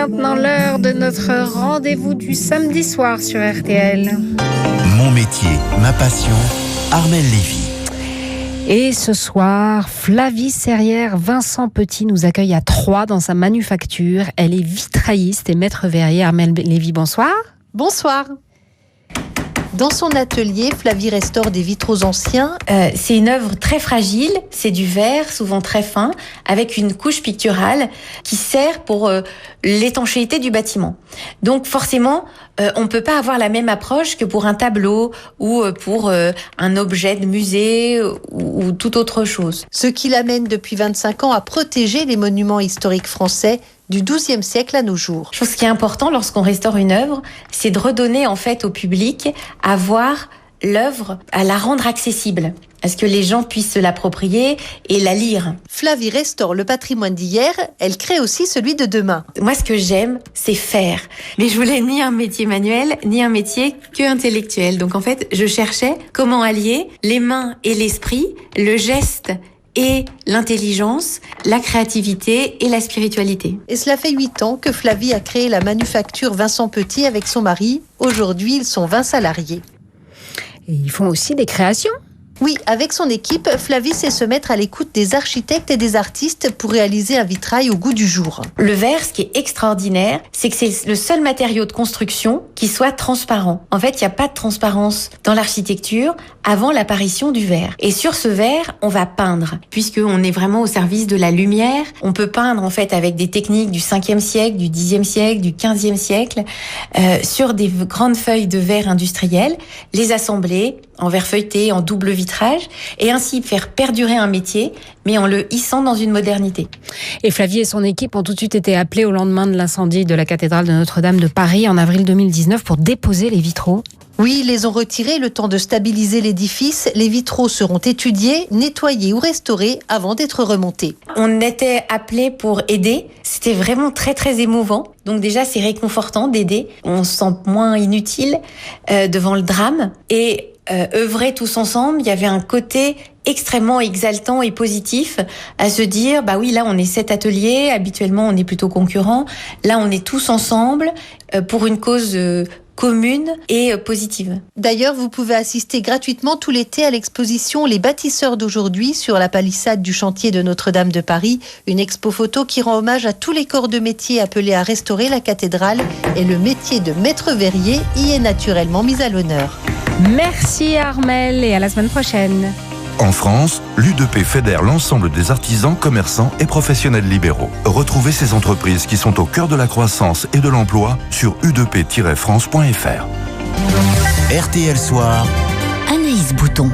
maintenant l'heure de notre rendez-vous du samedi soir sur RTL. Mon métier, ma passion, Armelle Lévy. Et ce soir, Flavie Serrière Vincent Petit nous accueille à Troyes dans sa manufacture. Elle est vitrailliste et maître verrier. Armelle Lévy, bonsoir. Bonsoir. Dans son atelier, Flavie restaure des vitraux anciens. C'est une œuvre très fragile, c'est du verre, souvent très fin, avec une couche picturale qui sert pour l'étanchéité du bâtiment. Donc forcément, on peut pas avoir la même approche que pour un tableau ou pour un objet de musée ou toute autre chose. Ce qui l'amène depuis 25 ans à protéger les monuments historiques français du XIIe siècle à nos jours. Ce qui est important lorsqu'on restaure une œuvre, c'est de redonner en fait au public à voir l'œuvre, à la rendre accessible, à ce que les gens puissent se l'approprier et la lire. Flavie restaure le patrimoine d'hier, elle crée aussi celui de demain. Moi, ce que j'aime, c'est faire. Mais je voulais ni un métier manuel, ni un métier que intellectuel. Donc en fait, je cherchais comment allier les mains et l'esprit, le geste et l'intelligence, la créativité et la spiritualité. Et cela fait 8 ans que Flavie a créé la manufacture Vincent Petit avec son mari. Aujourd'hui, ils sont 20 salariés. Et ils font aussi des créations. Oui, avec son équipe, Flavie sait se mettre à l'écoute des architectes et des artistes pour réaliser un vitrail au goût du jour. Le verre, ce qui est extraordinaire, c'est que c'est le seul matériau de construction qui soit transparent. En fait, il n'y a pas de transparence dans l'architecture avant l'apparition du verre. Et sur ce verre, on va peindre, puisqu'on est vraiment au service de la lumière. On peut peindre en fait avec des techniques du 5e siècle, du 10e siècle, du 15e siècle, sur des grandes feuilles de verre industriel, les assembler en verre feuilleté, en double vitrage, et ainsi faire perdurer un métier, mais en le hissant dans une modernité. Et Flavie et son équipe ont tout de suite été appelés au lendemain de l'incendie de la cathédrale de Notre-Dame de Paris en avril 2019 pour déposer les vitraux. Oui, ils les ont retirés le temps de stabiliser l'édifice. Les vitraux seront étudiés, nettoyés ou restaurés avant d'être remontés. On était appelés pour aider. C'était vraiment très très émouvant. Donc déjà, c'est réconfortant d'aider. On se sent moins inutile devant le drame. Et œuvrer tous ensemble, il y avait un côté extrêmement exaltant et positif à se dire, bah oui, là on est 7 ateliers, habituellement on est plutôt concurrents, là on est tous ensemble pour une cause commune et positive. D'ailleurs, vous pouvez assister gratuitement tout l'été à l'exposition Les bâtisseurs d'aujourd'hui sur la palissade du chantier de Notre-Dame de Paris, une expo photo qui rend hommage à tous les corps de métier appelés à restaurer la cathédrale, et le métier de maître verrier y est naturellement mis à l'honneur. Merci Armelle et à la semaine prochaine. En France, l'U2P fédère l'ensemble des artisans, commerçants et professionnels libéraux. Retrouvez ces entreprises qui sont au cœur de la croissance et de l'emploi sur u2p-france.fr. RTL Soir, Anaïs Bouton.